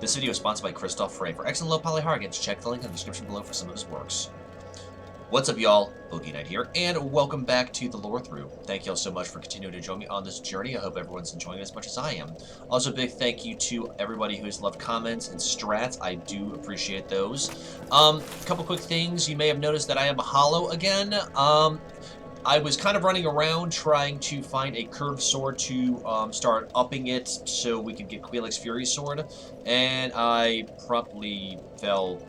This video is sponsored by Christoph Frey. For excellent low poly hargans, check the link in the description below for some of his works. What's up, y'all? Boogie Knight here, and welcome back to the Lorethrough. Thank y'all so much for continuing to join me on this journey. I hope everyone's enjoying it as much as I am. Also, big thank you to everybody who's left comments and strats. I do appreciate those. Couple quick things. You may have noticed that I am hollow again. I was kind of running around trying to find a curved sword to start upping it so we could get Queelic's Fury Sword, and I promptly fell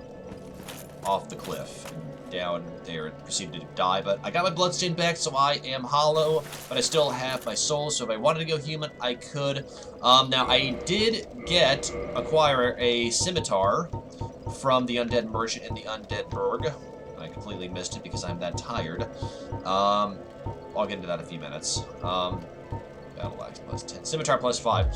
off the cliff and down there and proceeded to die. But I got my bloodstain back, so I am hollow, but I still have my soul, so if I wanted to go human, I could. Now, I did acquire a scimitar from the Undead Merchant in the Undead Burg. I completely missed it because I'm that tired. I'll get into that in a few minutes. Battle Axe plus 10. Scimitar plus 5.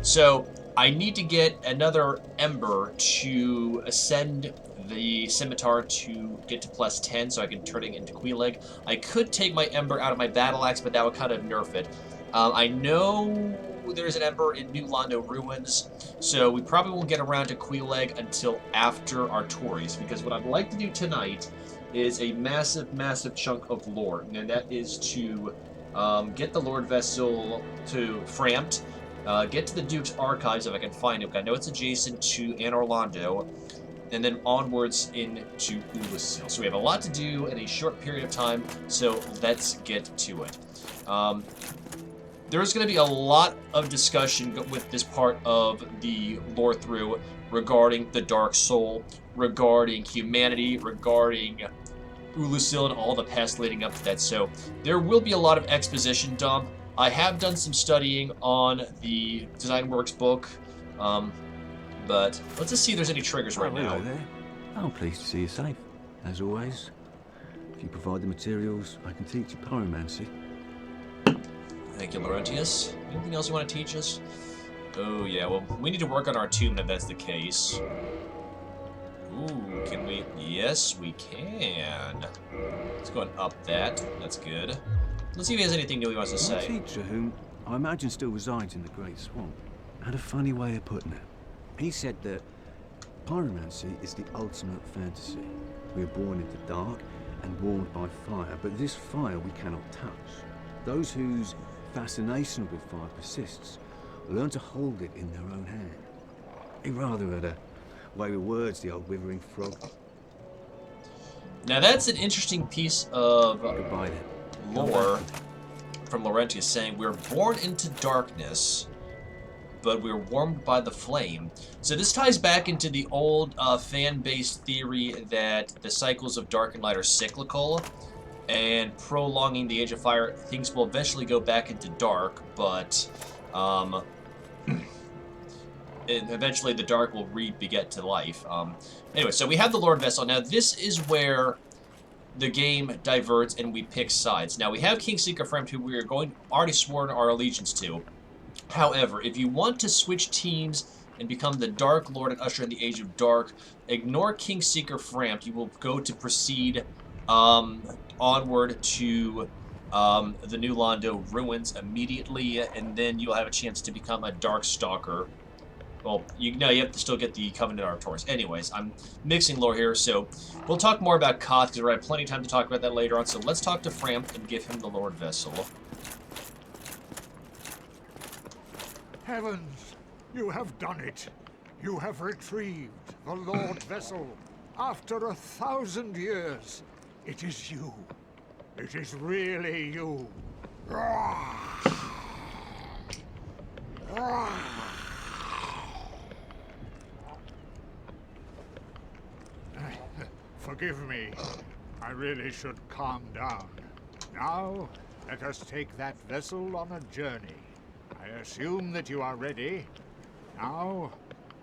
So I need to get another Ember to ascend the Scimitar to get to plus 10 so I can turn it into Queelig. I could take my Ember out of my Battle Axe, but that would kind of nerf it. I know there's an Ember in New Londo Ruins, so we probably won't get around to Queelig until after our Tories, because what I'd like to do tonight is a massive, massive chunk of lore, and that is to get the Lord Vessel to Frampt, get to the Duke's Archives if I can find it. I know it's adjacent to Anor Londo, and then onwards into Oolacile. So we have a lot to do in a short period of time, so let's get to it. There's going to be a lot of discussion with this part of the Lorethrough regarding the Dark Soul, regarding humanity, regarding Oolacile and all the past leading up to that. So there will be a lot of exposition dump. I have done some studying on the Design Works book, but let's just see if there's any triggers right now. Hello there. I'm pleased to see you safe, as always. If you provide the materials, I can teach you pyromancy. Thank you, Laurentius. Anything else you want to teach us? Oh, yeah, well, we need to work on our tomb if that's the case. Ooh, can we? Yes, we can. Let's go and up that. That's good. Let's see if he has anything new he wants to say. My teacher, whom I imagine still resides in the Great Swamp, had a funny way of putting it. He said that pyromancy is the ultimate fantasy. We are born into dark and warmed by fire, but this fire we cannot touch. Those whose fascination with fire persists learn to hold it in their own hand. He rather had a way with words, the old withering frog. Now that's an interesting piece of Goodbye then. lore from Laurentius, saying we're born into darkness, but we're warmed by the flame. So this ties back into the old fan-based theory that the cycles of dark and light are cyclical, and prolonging the Age of Fire, things will eventually go back into dark, but eventually the dark will re-beget to life. Anyway, so we have the Lord Vessel. Now this is where the game diverts and we pick sides. Now we have Kingseeker Frampt, who we are already sworn our allegiance to. However, if you want to switch teams and become the Dark Lord and usher in the Age of Dark, ignore Kingseeker Frampt. You will go to proceed onward to the New Londo Ruins immediately, and then you'll have a chance to become a Dark Stalker. Well, you have to still get the Covenant Arctors. Anyways, I'm mixing lore here, so we'll talk more about Koth, because we're going to have plenty of time to talk about that later on. So let's talk to Frampt and give him the Lord Vessel. Heavens, you have done it. You have retrieved the Lord Vessel. After 1,000 years, it is you. It is really you. Forgive me. I really should calm down. Now, let us take that vessel on a journey. I assume that you are ready. Now,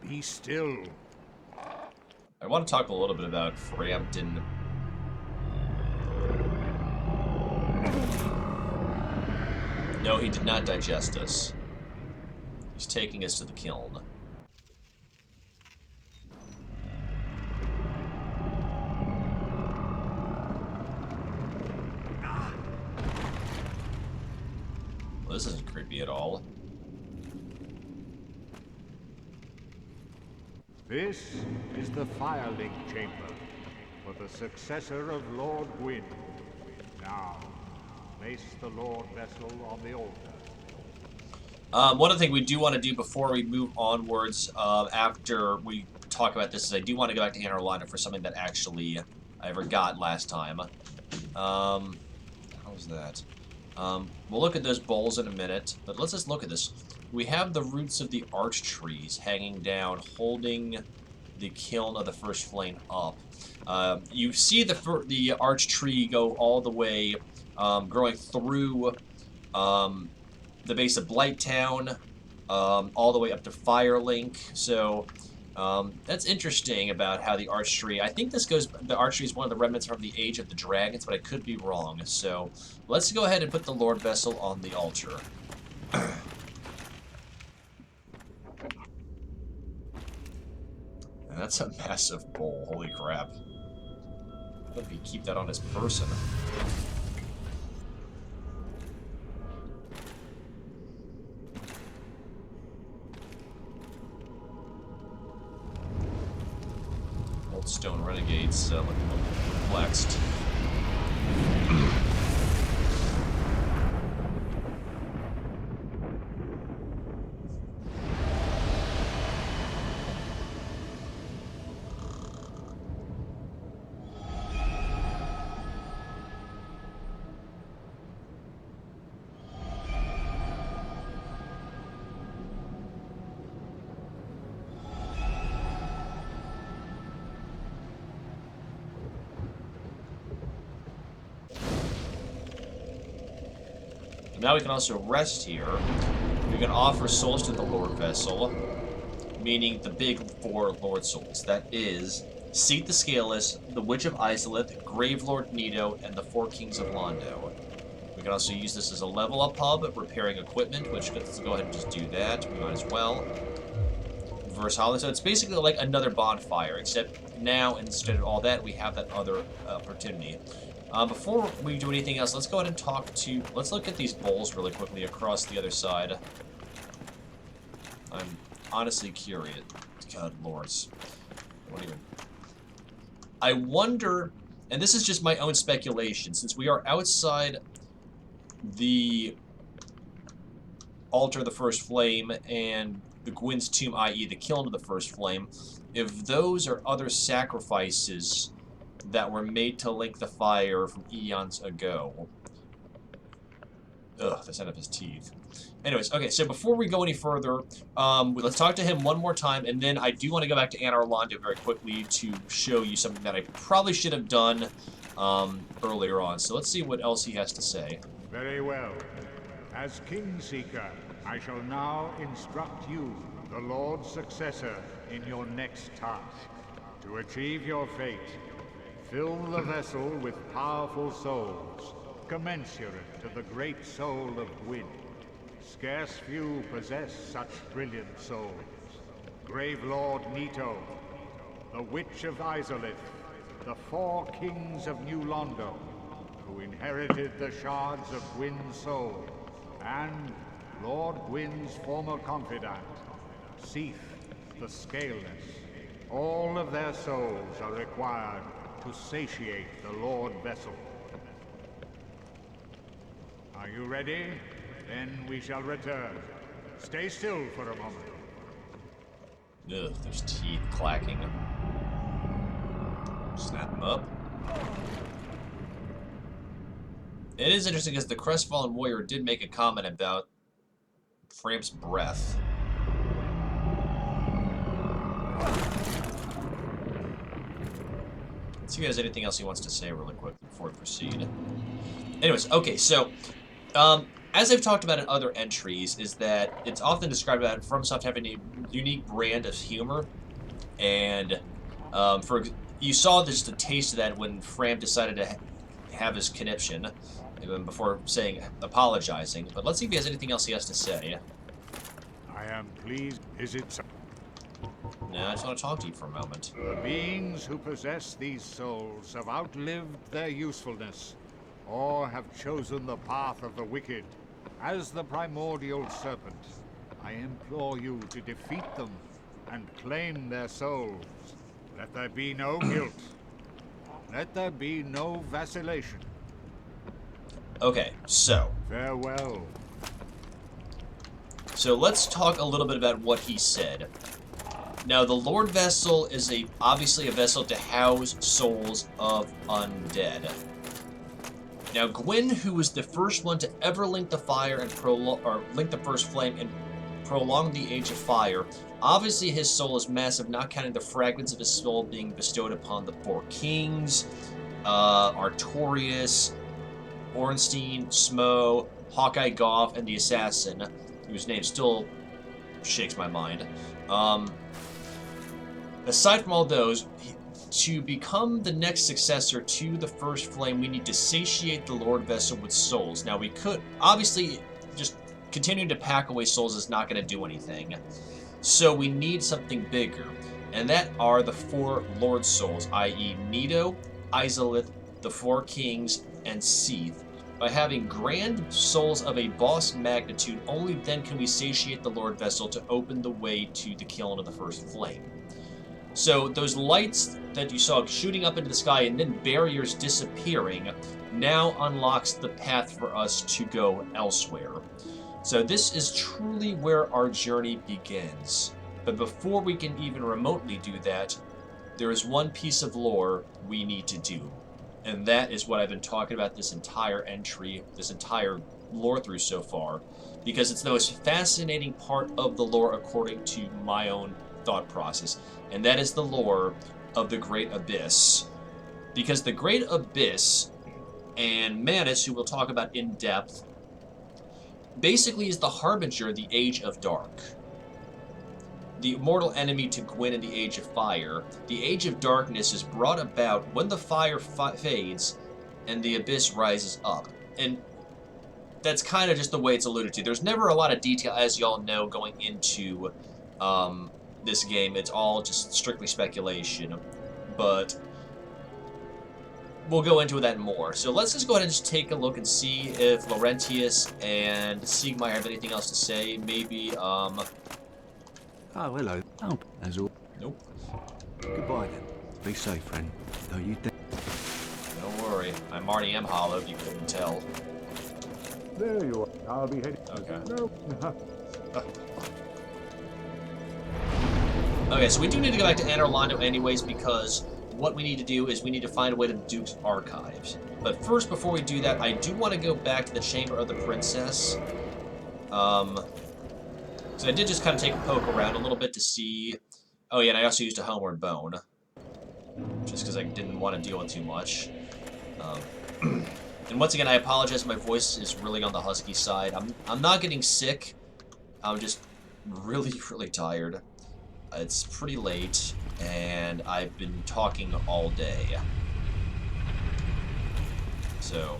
be still. I want to talk a little bit about Frampt and no, he did not digest us. He's taking us to the kiln. Well, this isn't creepy at all. This is the Firelink Chamber for the successor of Lord Gwyn. Now, place the Lord Vessel on the altar. One other thing we do want to do before we move onwards, after we talk about this, is I do want to go back to Anne Orlando for something that actually I forgot last time. How was that? We'll look at those bowls in a minute, but let's just look at this. We have the roots of the arch trees hanging down, holding the kiln of the first flame up. You see the arch tree go all the way, growing through the base of Blighttown, all the way up to Firelink. So that's interesting about how the arch tree. I think the arch tree is one of the remnants from the Age of the Dragons, but I could be wrong. So let's go ahead and put the Lord Vessel on the altar. That's a massive bowl. Holy crap! Let me keep that on his person. Stone Renegades looking a little perplexed. Now we can also rest here. We can offer souls to the Lord Vessel, meaning the big 4 Lord Souls. That is, Seat the Scaleless, the Witch of Izalith, Gravelord Nito, and the 4 Kings of Londo. We can also use this as a level up hub, repairing equipment, which let's go ahead and just do that. We might as well. Verse Hollow. So it's basically like another bonfire, except now instead of all that, we have that other opportunity. Before we do anything else, let's go ahead and let's look at these bowls really quickly across the other side. I'm honestly curious. God lords. I wonder, and this is just my own speculation, since we are outside the altar of the First Flame and the Gwyn's tomb, i.e. the kiln of the First Flame, if those are other sacrifices that were made to link the fire from eons ago. Ugh, the sound of his teeth. Anyways, okay, so before we go any further, let's talk to him one more time, and then I do want to go back to Anne Orlando very quickly to show you something that I probably should have done earlier on. So let's see what else he has to say. Very well. As Kingseeker, I shall now instruct you, the Lord's successor, in your next task. To achieve your fate, fill the vessel with powerful souls, commensurate to the great soul of Gwyn. Scarce few possess such brilliant souls. Gravelord Nito, the Witch of Izalith, the 4 Kings of New Londo, who inherited the shards of Gwyn's soul, and Lord Gwyn's former confidant, Seath the Scaleless. All of their souls are required to satiate the Lord Vessel. Are you ready? Then we shall return. Stay still for a moment. Ugh, there's teeth clacking. Snap them up. It is interesting because the Crestfallen Warrior did make a comment about Framp's breath. Let's see if he has anything else he wants to say really quick before we proceed. Anyways, okay, so, as I've talked about in other entries, is that it's often described that FromSoft having a unique brand of humor, and you saw just a taste of that when Fram decided to have his conniption, even before apologizing. But let's see if he has anything else he has to say. I am pleased. Is it so? No, I just want to talk to you for a moment. The beings who possess these souls have outlived their usefulness, or have chosen the path of the wicked. As the primordial serpent, I implore you to defeat them and claim their souls. Let there be no guilt. Let there be no vacillation. Okay, so Farewell. So let's talk a little bit about what he said. Now, the Lord Vessel is obviously a vessel to house souls of undead. Now, Gwyn, who was the first one to ever link the fire and link the first flame and prolong the Age of Fire, obviously his soul is massive, not counting the fragments of his soul being bestowed upon the Four Kings, Artorias, Ornstein, Smo, Hawkeye Goff, and the Assassin, whose name still shakes my mind. Aside from all those, to become the next successor to the First Flame, we need to satiate the Lord Vessel with souls. Now, we could, obviously, just continuing to pack away souls is not going to do anything. So we need something bigger, and that are the 4 Lord Souls, i.e. Nito, Izalith, the 4 Kings, and Seath. By having grand souls of a boss magnitude, only then can we satiate the Lord Vessel to open the way to the killing of the First Flame. So those lights that you saw shooting up into the sky and then barriers disappearing now unlocks the path for us to go elsewhere. So this is truly where our journey begins. But before we can even remotely do that, there is one piece of lore we need to do. And that is what I've been talking about this entire entry, this entire lore through so far, because it's the most fascinating part of the lore according to my own thought process, and that is the lore of the Great Abyss. Because the Great Abyss, and Manus, who we'll talk about in depth, basically is the harbinger of the Age of Dark. The mortal enemy to Gwyn in the Age of Fire. The Age of Darkness is brought about when the fire fades and the abyss rises up. And that's kind of just the way it's alluded to. There's never a lot of detail, as y'all know, going into this game. It's all just strictly speculation. But we'll go into that more. So let's just go ahead and just take a look and see if Laurentius and Siegmeyer have anything else to say. Maybe, Oh, hello. Oh, as all. Nope. Goodbye then. Be safe, friend. Don't you dare. Don't worry. I already am hollow, if you couldn't tell. There you are. I'll be heading. Okay. No. Okay, so we do need to go back to Anor Londo anyways, because what we need to do is we need to find a way to the Duke's archives. But first, before we do that, I do want to go back to the Chamber of the Princess. So I did just kind of take a poke around a little bit to see... Oh yeah, and I also used a Homeward Bone. Just because I didn't want to deal with too much. And once again, I apologize, my voice is really on the husky side. I'm not getting sick. I'm just really, really tired. It's pretty late, and I've been talking all day. So...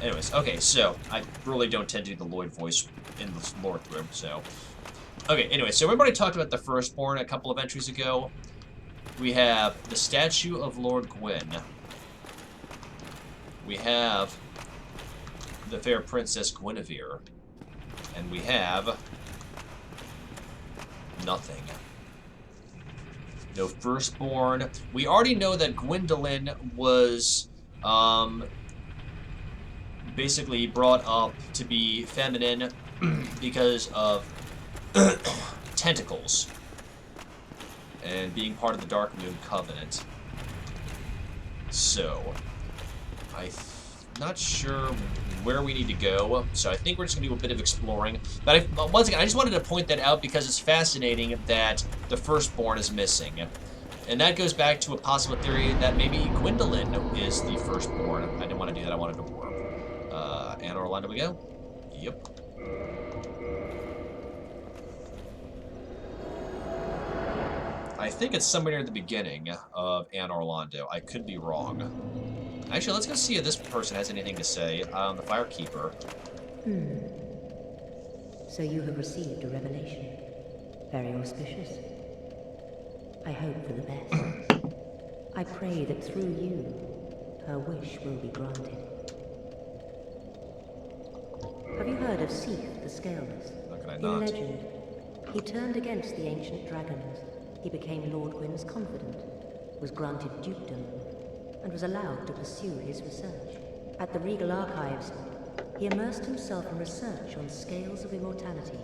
Anyways, okay, so I really don't tend to do the Lloyd voice in the Lorethrough, so... Okay, anyway, so we've already talked about the Firstborn a couple of entries ago. We have the statue of Lord Gwyn. We have the fair Princess Guinevere. And we have... nothing. No Firstborn. We already know that Gwendolyn was... basically brought up to be feminine because of tentacles and being part of the Dark Moon Covenant. So, I'm not sure where we need to go, so I think we're just going to do a bit of exploring. But once again, I just wanted to point that out because it's fascinating that the Firstborn is missing. And that goes back to a possible theory that maybe Gwendolyn is the Firstborn. I didn't want to do that, I wanted to warp. Anor Londo we go? Yep. I think it's somewhere near the beginning of Anor Londo. I could be wrong. Actually, let's go see if this person has anything to say. The Firekeeper. So you have received a revelation. Very auspicious. I hope for the best. I pray that through you, her wish will be granted. Have you heard of Seath the Scaleless? How can I In not? legend, He turned against the ancient dragons. He became Lord Gwyn's confidant, was granted dukedom, and was allowed to pursue his research. At the Regal Archives, he immersed himself in research on scales of immortality.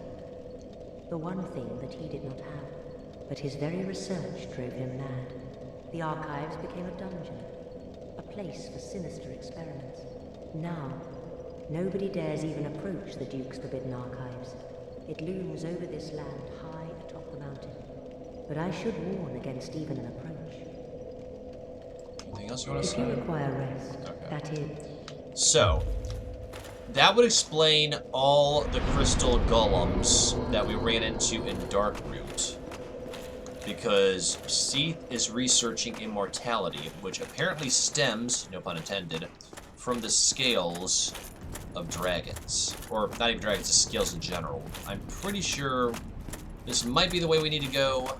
The one thing that he did not have. But his very research drove him mad. The Archives became a dungeon, a place for sinister experiments. Now, nobody dares even approach the Duke's forbidden Archives. It looms over this land high atop the mountain. But I should warn against even an approach. Anything else you want to If say? you require rest, Okay. that is... So, that would explain all the crystal golems that we ran into in Darkroot. Because Seath is researching immortality, which apparently stems, no pun intended, from the scales of dragons. Or, not even dragons, the scales in general. I'm pretty sure this might be the way we need to go.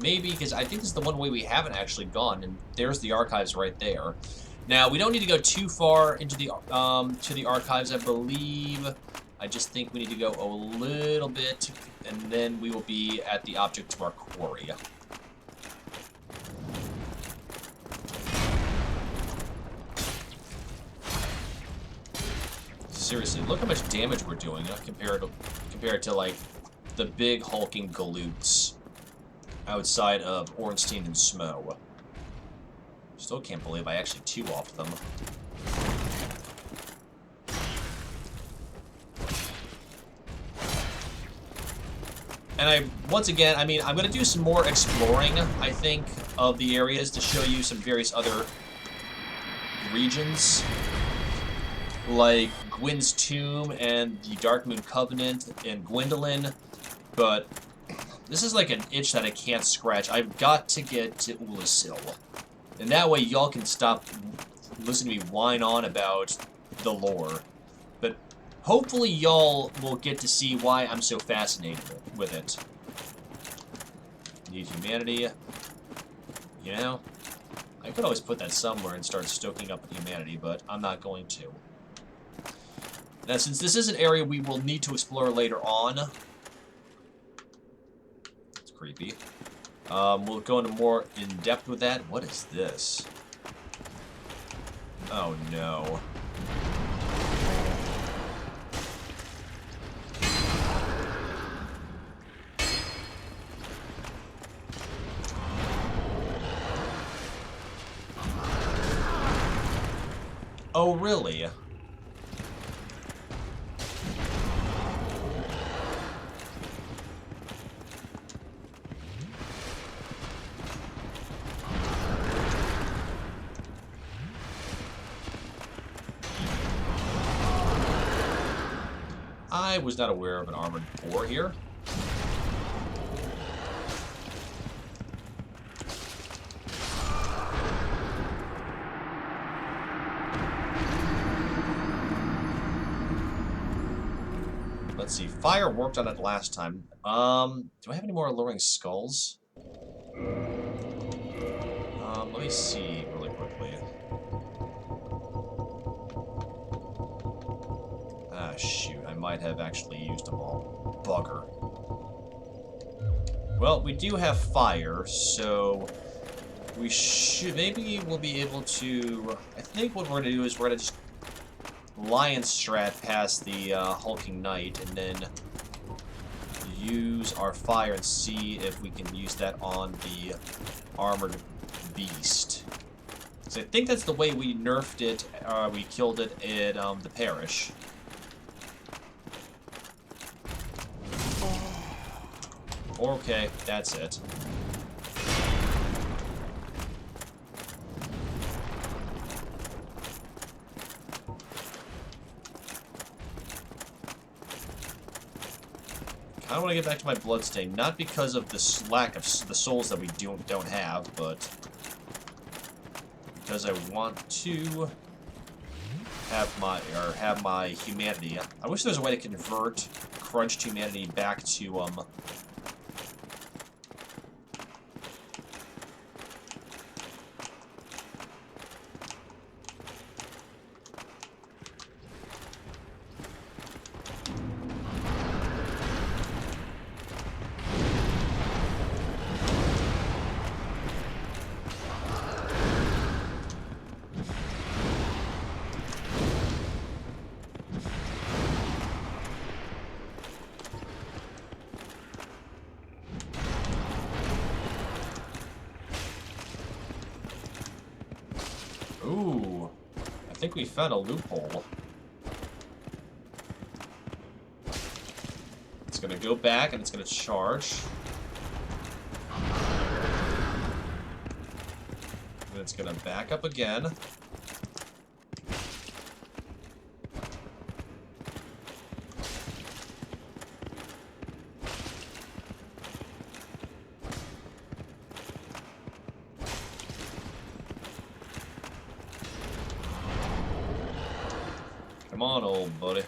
Maybe, because I think this is the one way we haven't actually gone, and there's the archives right there. Now, we don't need to go too far into the to the archives, I believe. I just think we need to go a little bit, and then we will be at the object of our quarry. Seriously, look how much damage we're doing compared to like the big hulking galoots outside of Ornstein and Smo. Still can't believe I actually two-offed them. And once again, I mean, I'm going to do some more exploring, I think, of the areas to show you some various other regions. Like Gwyn's Tomb and the Darkmoon Covenant and Gwendolyn. But this is like an itch that I can't scratch. I've got to get to Oolacile. And that way y'all can stop listening to me whine on about the lore. But hopefully y'all will get to see why I'm so fascinated with it. Need humanity. You know, I could always put that somewhere and start stoking up humanity, but I'm not going to. Now, since this is an area we will need to explore later on, it's creepy. We'll go into more in depth with that. What is this? Oh no. Oh really? I was not aware of an armored boar here. Let's see. Fire worked on it last time. Do I have any more alluring skulls? Let me see really quickly. Ah, shoot. I might have actually used them all. Bugger. Well, we do have fire, so we should... Maybe we'll be able to... I think what we're going to do is we're going to just lion strat past the hulking knight, and then use our fire and see if we can use that on the armored beast. So I think that's the way we nerfed it, we killed it in the parish. Okay, that's it. I want to get back to my bloodstain, not because of this lack of the souls that we don't have, but because I want to have my humanity. I wish there was a way to convert crunched humanity back to think we found a loophole. It's gonna go back and it's gonna charge. And it's gonna back up again. Come on, old buddy.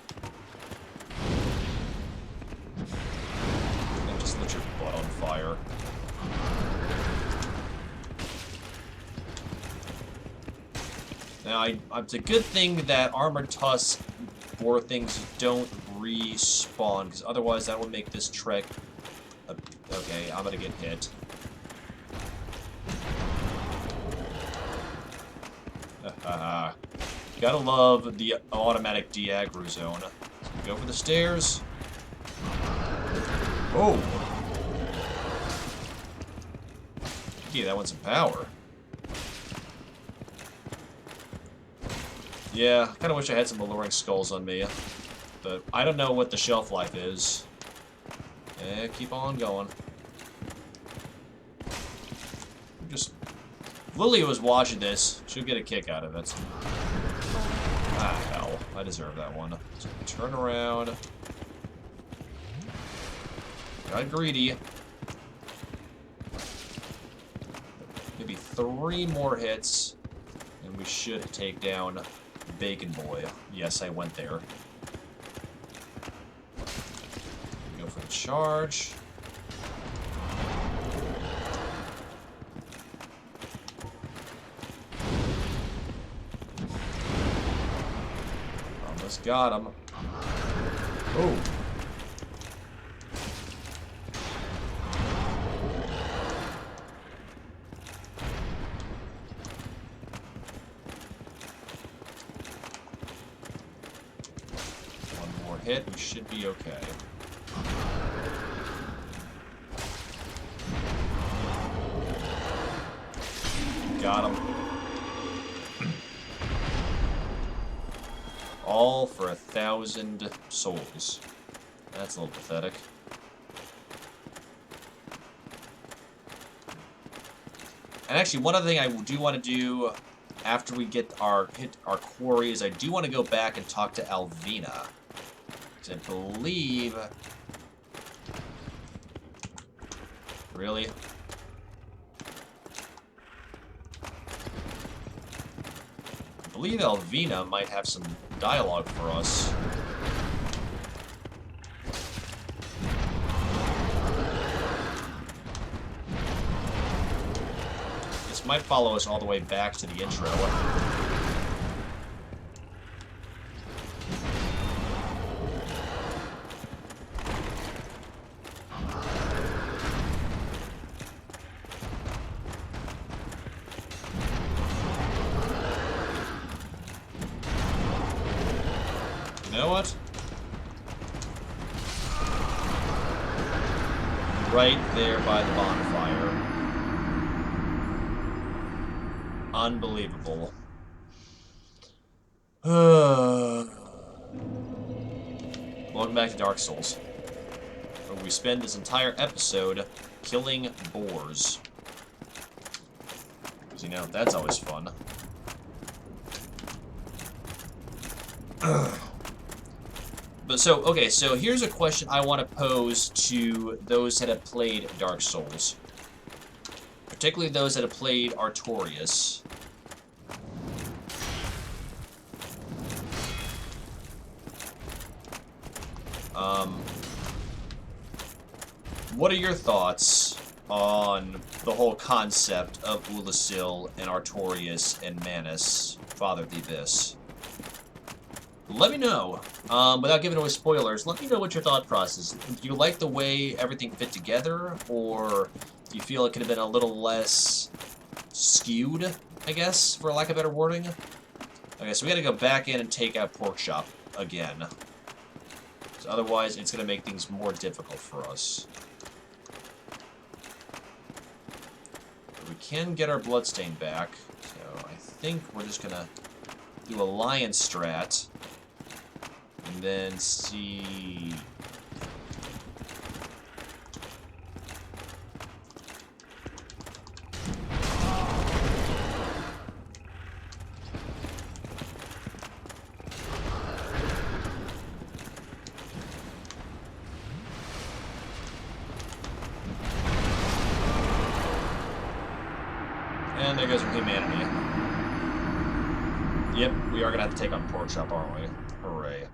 And just lit your butt on fire. Now, it's a good thing that Armored Tusk boar things don't respawn, because otherwise that would make this trek... Okay, I'm gonna get hit. Gotta love the automatic de-aggro zone. So go for the stairs. Oh! Yeah, that one's some power. Yeah, I kinda wish I had some alluring skulls on me. But I don't know what the shelf life is. Yeah, keep on going. Just... Lily was watching this. She'll get a kick out of it. Ah, hell. I deserve that one. So turn around. Got greedy. Maybe 3 more hits, and we should take down Bacon Boy. Yes, I went there. Go for the charge. Almost got him. Oh. One more hit, we should be okay. Got him. All for 1,000 souls. That's a little pathetic. And actually, one other thing I do want to do after we hit our quarry is I do want to go back and talk to Alvina. Because I believe... Really? I believe Alvina might have some dialogue for us. This might follow us all the way back to the intro. You know what? Right there by the bonfire. Unbelievable. Welcome back to Dark Souls, where we spend this entire episode killing boars. Because, you know, that's always fun. But so, okay, so here's a question I want to pose to those that have played Dark Souls. Particularly those that have played Artorias. What are your thoughts on the whole concept of Oolacile and Artorias and Manus, Father of the Abyss? Let me know. Without giving away spoilers, let me know what your thought process is. Do you like the way everything fit together, or do you feel it could have been a little less skewed, I guess, for lack of better wording? Okay, so we gotta go back in and take out Porkchop again. So otherwise, it's gonna make things more difficult for us. But we can get our bloodstain back, so I think we're just gonna do a lion strat. And then see... And there goes our humanity. Yep, we are gonna have to take on Pork Chop, aren't we? Hooray.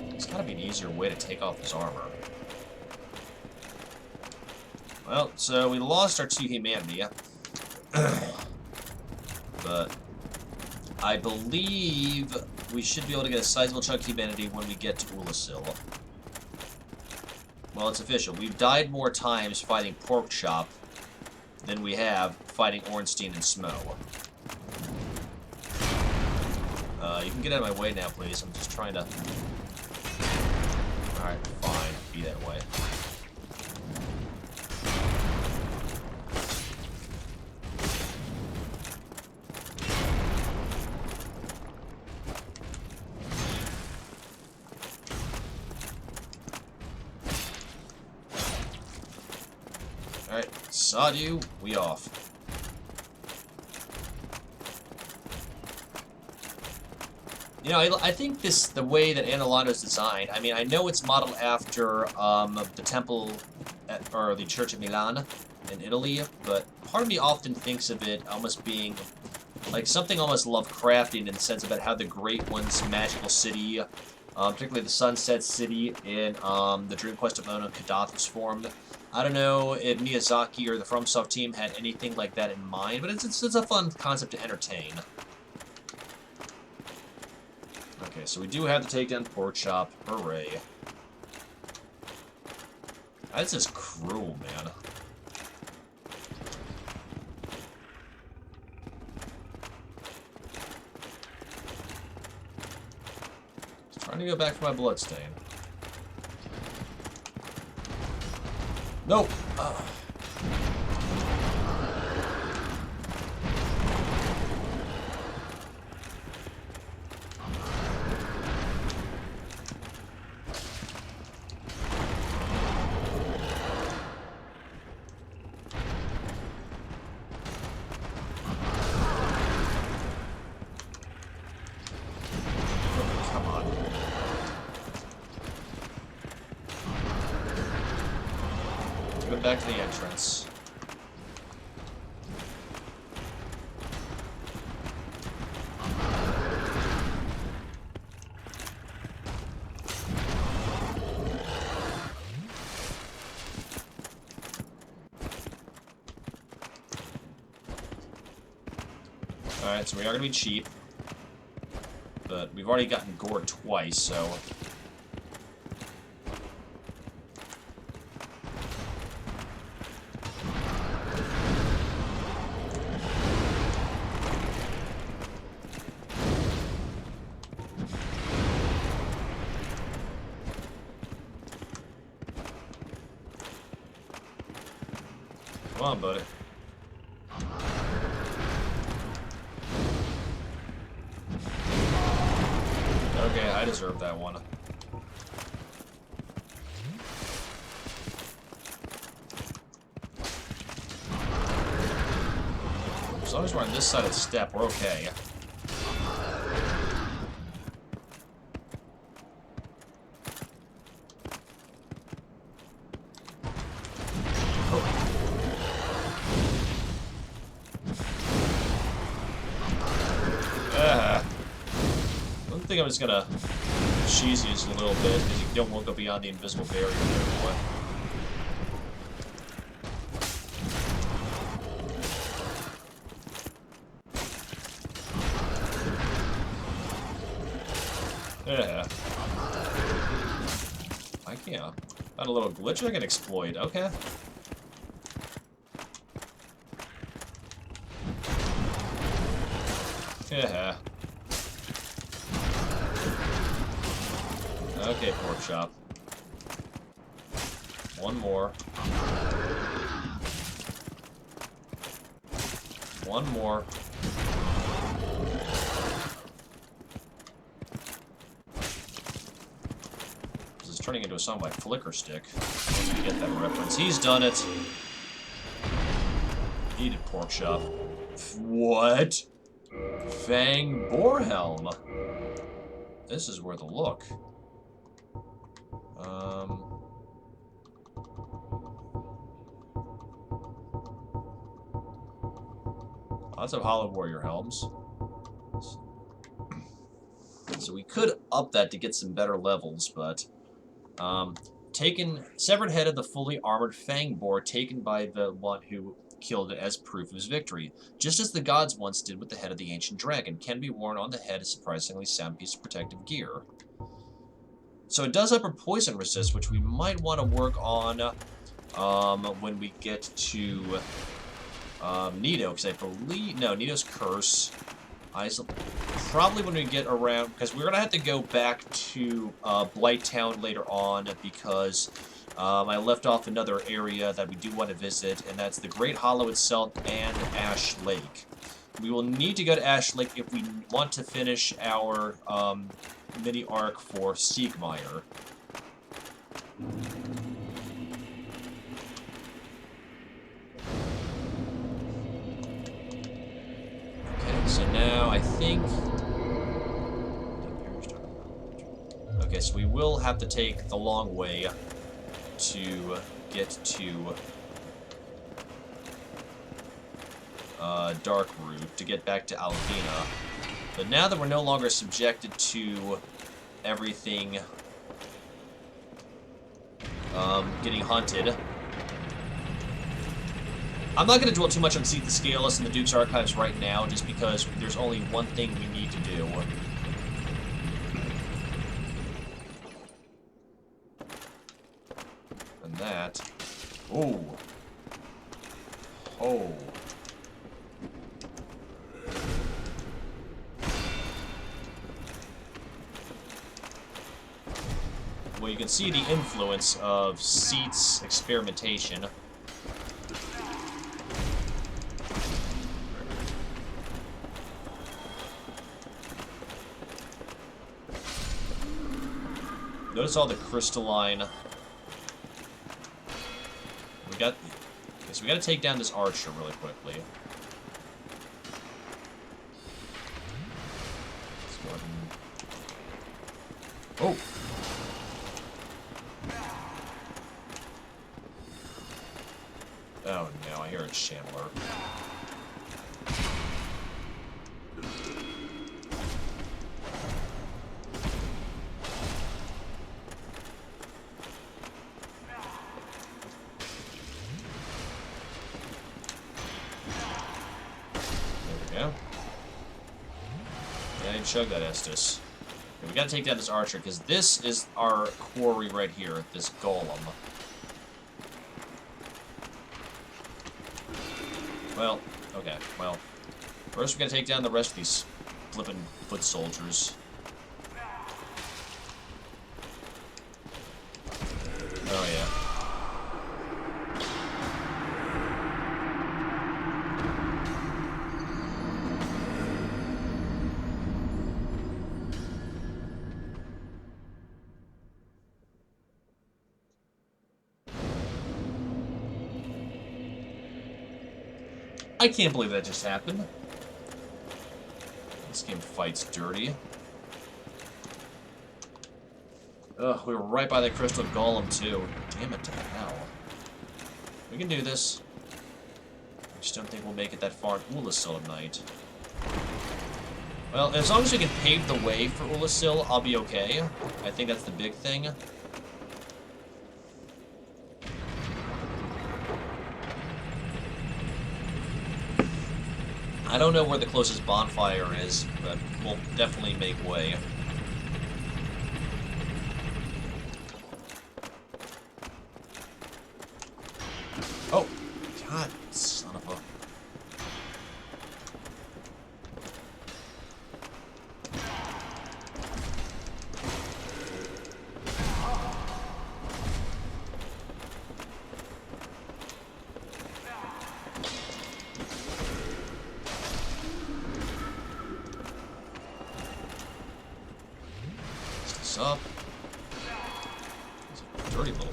There's gotta be an easier way to take off his armor. Well, so we lost our 2 humanity. But I believe we should be able to get a sizable chunk of humanity when we get to Oolacile. Well, it's official. We've died more times fighting Pork Chop than we have fighting Ornstein and Smo. You can get out of my way now, please. I'm just trying to... Alright, fine. Be that way. Alright, sawed you, we off. You know, I think the way that Anilano is designed, I mean, I know it's modeled after the temple, or the Church of Milan in Italy, but part of me often thinks of it almost being like something almost Lovecraftian in the sense about how the Great One's magical city, particularly the Sunset City in the Dream Quest of Ono Kadath was formed. I don't know if Miyazaki or the FromSoft team had anything like that in mind, but it's a fun concept to entertain. Okay, so we do have to take down Pork Chop. Hooray. That's just cruel, man. Just trying to go back for my bloodstain. Nope. Come on. Go back to the entrance. Alright, so we are going to be cheap. But we've already gotten gored twice, so... Come on, buddy. Okay, I deserve that one. As long as we're on this side of the step, we're okay. I think I'm just gonna cheese you just a little bit because you don't want to go beyond the invisible barrier there, boy. Yeah. I can't. Got a little glitch I can exploit. Okay. Yeah. Okay, Pork Chop. One more. One more. This is turning into a song by Flicker Stick. You get that reference. He's done it. Needed pork chop. What? Fang Boarhelm. This is worth a look. Lots of Hollow Warrior helms. So we could up that to get some better levels, but severed head of the fully armored Fang Boar taken by the one who killed it as proof of his victory, just as the gods once did with the head of the ancient dragon, can be worn on the head as a surprisingly sound piece of protective gear. So it does upper poison resist, which we might want to work on when we get to Nito, because I believe... No, Nito's Curse. Probably when we get around... Because we're going to have to go back to Blight Town later on, because I left off another area that we do want to visit, and that's the Great Hollow itself and Ash Lake. We will need to go to Ash Lake if we want to finish our mini-arc for Siegmeyer. So now, I think... Okay, so we will have to take the long way to get to Darkroot, to get back to Alvina. But now that we're no longer subjected to everything getting hunted, I'm not going to dwell too much on Seek the Scaleless and the Duke's Archives right now, just because there's only one thing we need to do. And that... Oh. Oh. Well, you can see the influence of Seat's experimentation. Notice all the crystalline. We got. Okay, so we got to take down this archer really quickly. Let's go ahead and... Oh. Oh no! I hear a Shambler. Chug that Estus. Okay, we gotta take down this archer, because this is our quarry right here, this golem. Well, okay, well. First we gotta take down the rest of these flippin' foot soldiers. Oh yeah. I can't believe that just happened. This game fights dirty. Ugh, we were right by the crystal golem, too. Damn it to hell. We can do this. I just don't think we'll make it that far in Oolacile tonight. Well, as long as we can pave the way for Oolacile, I'll be okay. I think that's the big thing. I don't know where the closest bonfire is, but we'll definitely make way. Oh! God, son of a... this up. He's a dirty little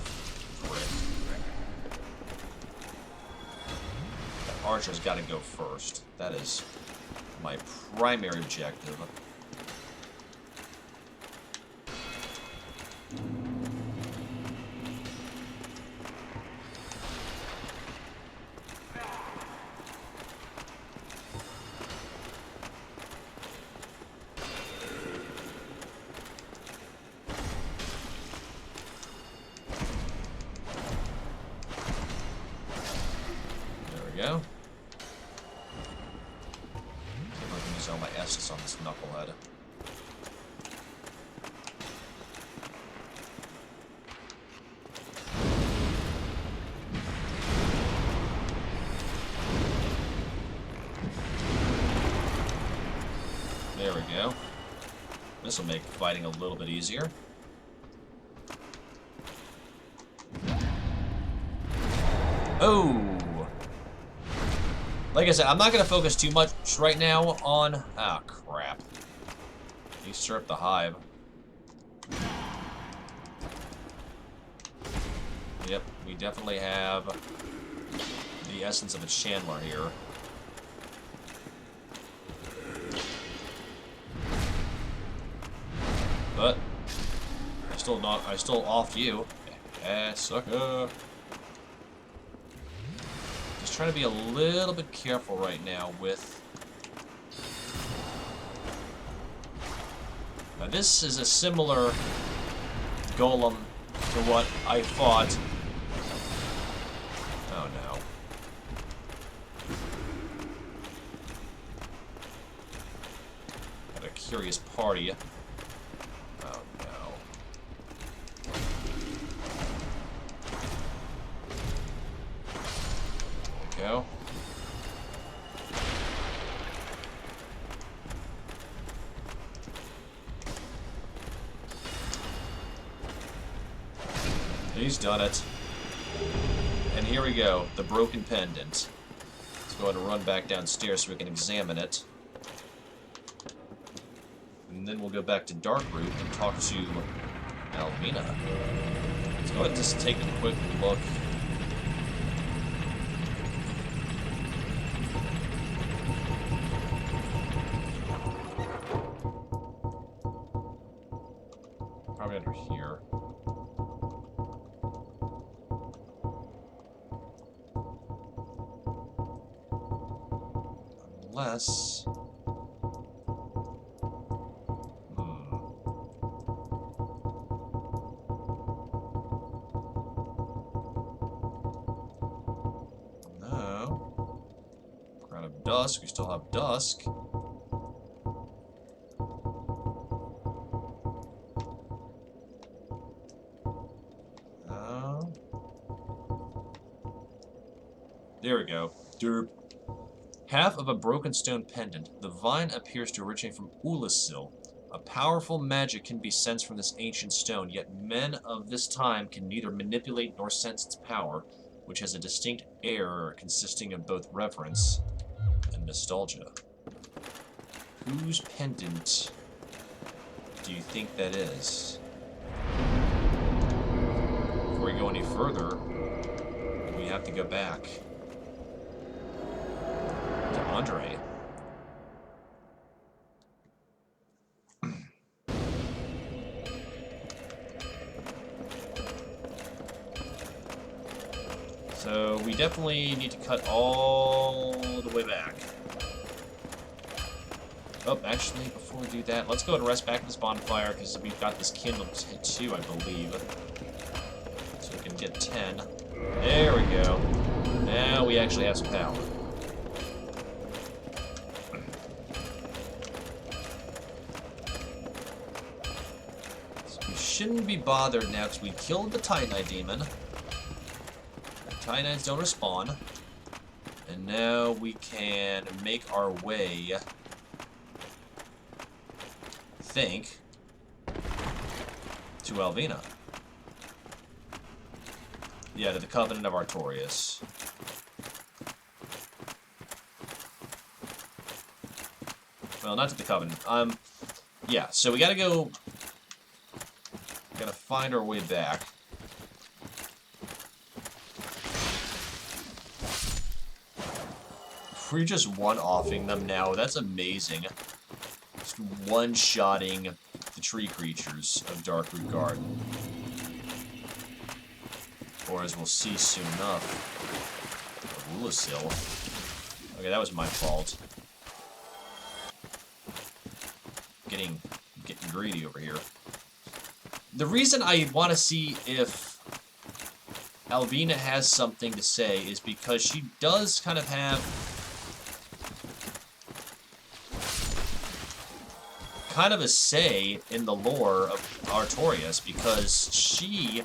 prick. That archer's got to go first. That is my primary objective. Go. See if I can use all my S's on this knucklehead. There we go. This will make fighting a little bit easier. Oh! Like I said, I'm not going to focus too much right now on... Ah, crap. You stir up the hive. Yep, we definitely have the essence of a Chandler here. But I still offed you. Sucker. Just trying to be a little bit careful right now with... Now this is a similar golem to what I fought. Oh no. Got a curious party. Oh no. There we go. He's done it. And here we go, the broken pendant. Let's go ahead and run back downstairs so we can examine it. And then we'll go back to Darkroot and talk to Alvina. Let's go ahead and just take a quick look. Probably under here. Unless... No. Crown of Dusk, we still have Dusk. No. There we go. Derp. Half of a broken stone pendant. The vine appears to originate from Oolacile. A powerful magic can be sensed from this ancient stone, yet men of this time can neither manipulate nor sense its power, which has a distinct air consisting of both reverence and nostalgia. Whose pendant do you think that is? Before we go any further, we have to go back to Andre. So we definitely need to cut all the way back. Oh, actually, before we do that, let's go ahead and rest back in this bonfire because we've got this kindle too, I believe. So we can get 10. There we go. Now we actually have some power. Shouldn't be bothered now because we killed the Titanite demon. The Titanites don't respawn. And now we can make our way, I think, to Alvina. Yeah, to the Covenant of Artorias. Well, not to the Covenant. Yeah, so we gotta go Gotta find our way back. We're just one-offing them now. That's amazing. Just one-shotting the tree creatures of Darkroot Garden. Or as we'll see soon enough, Oolacile. Okay, that was my fault. Getting greedy over here. The reason I want to see if Alvina has something to say is because she does kind of have a say in the lore of Artorias, because she,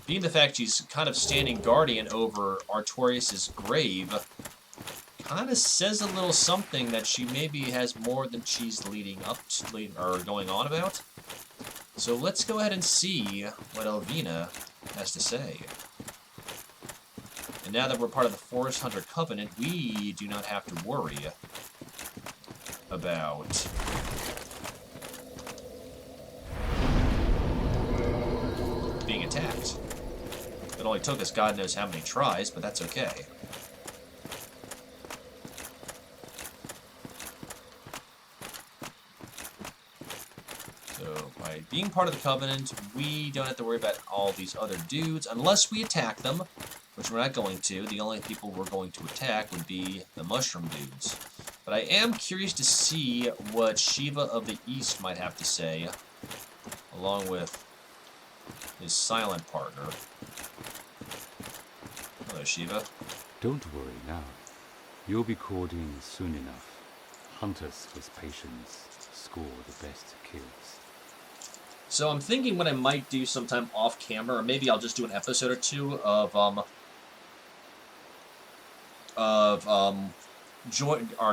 being the fact she's kind of standing guardian over Artorias' grave, kind of says a little something that she maybe has more than she's leading up to, or going on about. So let's go ahead and see what Alvina has to say. And now that we're part of the Forest Hunter Covenant, we do not have to worry about being attacked. It only took us God knows how many tries, but that's okay. So, by being part of the Covenant, we don't have to worry about all these other dudes, unless we attack them, which we're not going to. The only people we're going to attack would be the mushroom dudes. But I am curious to see what Shiva of the East might have to say, along with his silent partner. Hello, Shiva. Don't worry now. You'll be called in soon enough. Hunters with patience score the best kills. So I'm thinking what I might do sometime off camera, or maybe I'll just do an episode or two of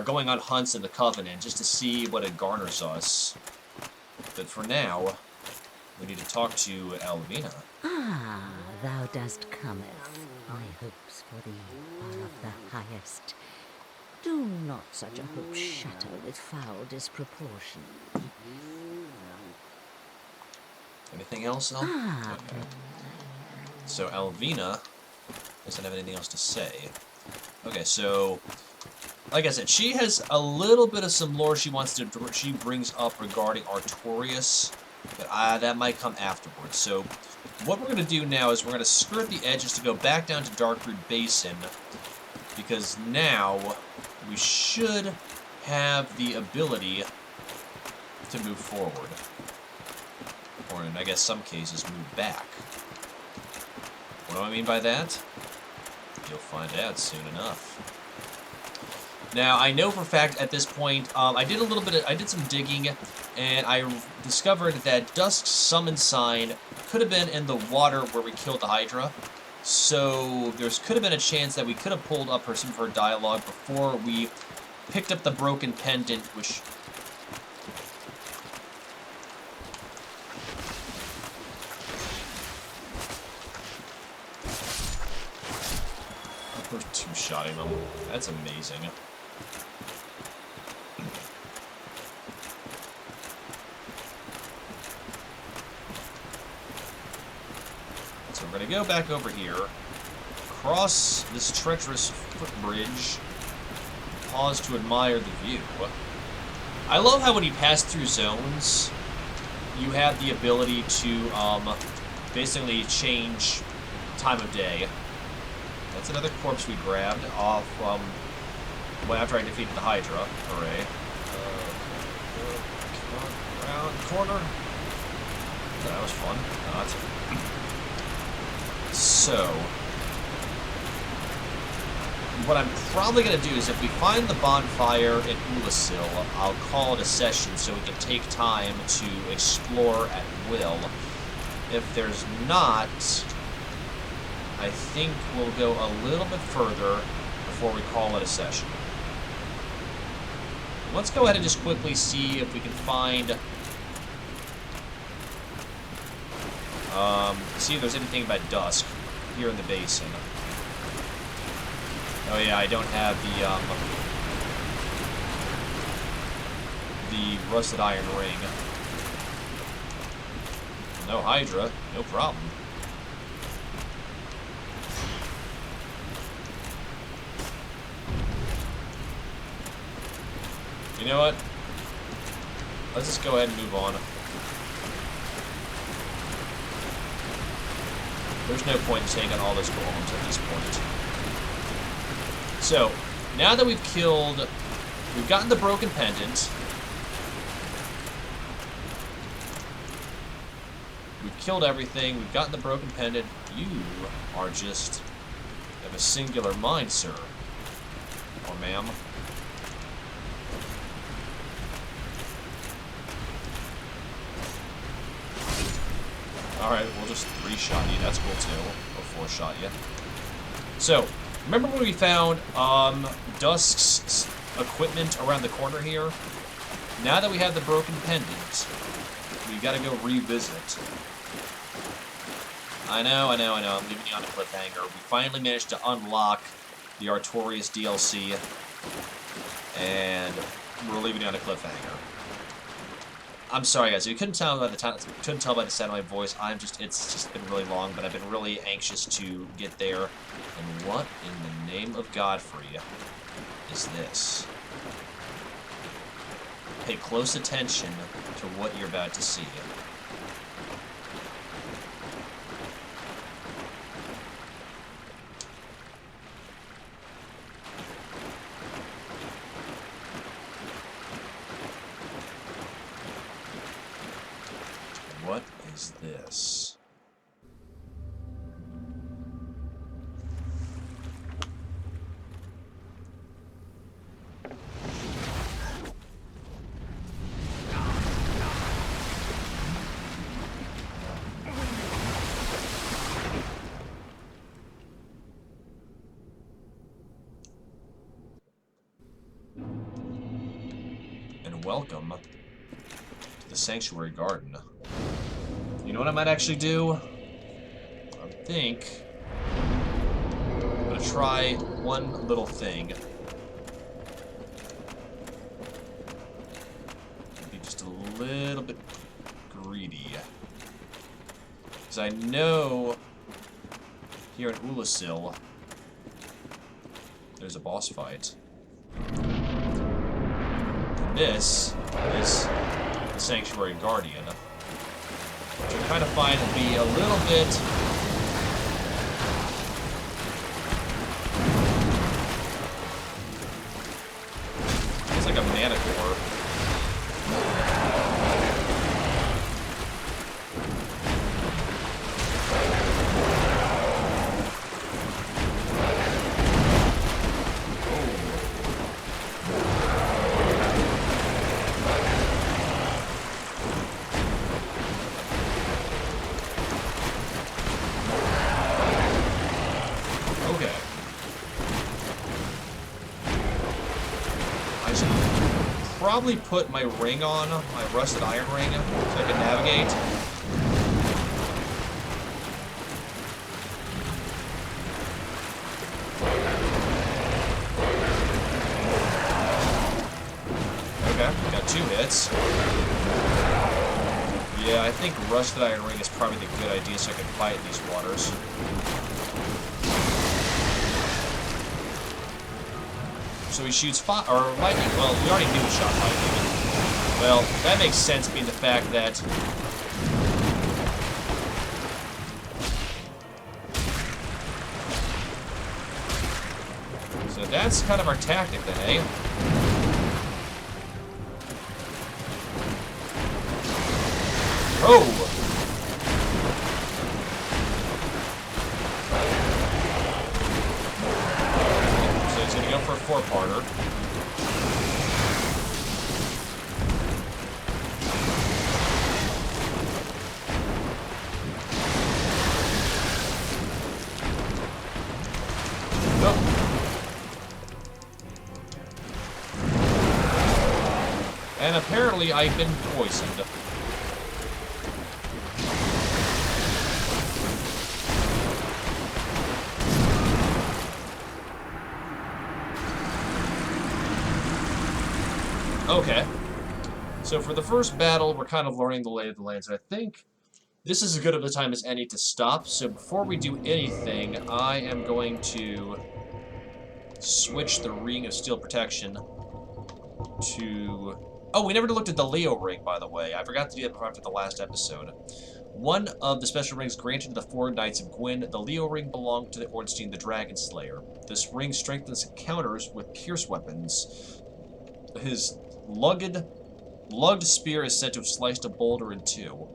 going on hunts in the Covenant, just to see what it garners us. But for now, we need to talk to Alvina. Ah, thou dost cometh. My hopes for thee are of the highest. Do not such a hope shatter with foul disproportion. Anything else, El? Okay. So Alvina doesn't have anything else to say. Okay, so like I said, she has a little bit of some lore she brings up regarding Artorias, but that might come afterwards. So what we're going to do now is we're going to skirt the edges to go back down to Darkroot Basin, because now we should have the ability to move forward. Or in, I guess, some cases, move back. What do I mean by that? You'll find out soon enough. Now, I know for a fact at this point, I did some digging, and I discovered that Dusk's summon sign could have been in the water where we killed the Hydra. So there could have been a chance that we could have pulled up some of her dialogue before we picked up the broken pendant, which... We're two-shotting them. That's amazing. So we're going to go back over here, cross this treacherous footbridge, pause to admire the view. I love how when you pass through zones, you have the ability to basically change time of day. That's another corpse we grabbed off after I defeated the Hydra. Hooray. Around the corner. That was fun. Not. So, what I'm probably going to do is if we find the bonfire in Oolacile, I'll call it a session so we can take time to explore at will. If there's not, I think we'll go a little bit further before we call it a session. Let's go ahead and just quickly see if we can find... see if there's anything about Dusk here in the basin. Oh yeah, I don't have the rusted iron ring. No Hydra, no problem. You know what? Let's just go ahead and move on. There's no point in taking all those golems at this point. So, now that we've gotten the broken pendant. We've killed everything, we've gotten the broken pendant. You are just of a singular mind, sir. Or ma'am. Alright, we'll just 3-shot you. That's cool too. Or 4-shot you. So, remember when we found Dusk's equipment around the corner here? Now that we have the broken pendant, we gotta go revisit. I know. I'm leaving you on a cliffhanger. We finally managed to unlock the Artorias DLC, and we're leaving you on a cliffhanger. I'm sorry, guys. You couldn't tell by the sound of my voice. It's just been really long, but I've been really anxious to get there. And what in the name of Godfrey is this? Pay close attention to what you're about to see. What is this? And welcome to the Sanctuary Garden. You know what I might actually do? I think I'm gonna try one little thing. Be just a little bit greedy. Because I know here in Oolacile there's a boss fight. And this is the Sanctuary Guardian. Which I kind of find to be a little bit it's like a mana core. Probably put my ring on, my rusted iron ring, so I can navigate. Okay, got 2 hits. Yeah, I think rusted iron ring is probably the good idea so I can fight in these waters. So he shoots fire, or lightning. Well, we already knew he shot lightning. Well, that makes sense being the fact that so that's kind of our tactic then, eh? Oh! For a 4-parter. Nope. And apparently I've been poisoned. Okay. So for the first battle, we're kind of learning the lay of the land. So I think this is as good of a time as any to stop. So before we do anything, I am going to switch the Ring of Steel Protection to... Oh, we never looked at the Leo ring, by the way. I forgot to do that before after the last episode. One of the special rings granted to the 4 Knights of Gwyn, the Leo ring belonged to the Ornstein the Dragon Slayer. This ring strengthens encounters with pierce weapons. His lugged spear is said to have sliced a boulder in 2.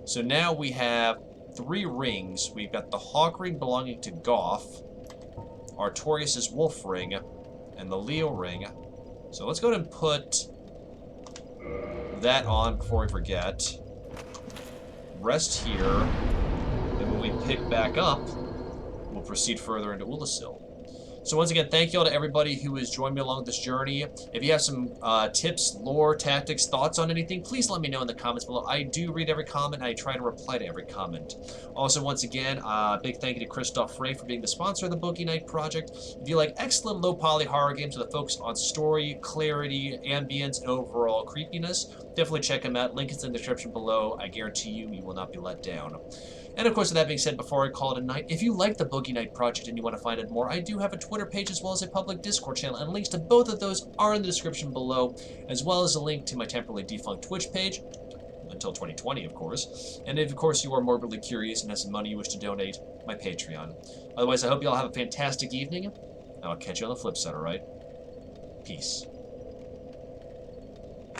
So now we have 3 rings. We've got the Hawk ring belonging to Goff, Artorias' Wolf ring, and the Leo ring. So let's go ahead and put that on before I forget. Rest here, and when we pick back up, we'll proceed further into Oolacile. So once again, thank you all to everybody who has joined me along this journey. If you have some tips, lore, tactics, thoughts on anything, please let me know in the comments below. I do read every comment, and I try to reply to every comment. Also, once again, big thank you to Christoph Frey for being the sponsor of the Boogie Night project. If you like excellent low-poly horror games with a focus on story, clarity, ambience, and overall creepiness, definitely check them out. Link is in the description below. I guarantee you, you will not be let down. And of course, with that being said, before I call it a night, if you like the Boogie Night project and you want to find out more, I do have a Twitter page as well as a public Discord channel, and links to both of those are in the description below, as well as a link to my temporarily defunct Twitch page, until 2020, of course. And if, of course, you are morbidly curious and have some money you wish to donate, my Patreon. Otherwise, I hope you all have a fantastic evening, and I'll catch you on the flip side, alright? Peace.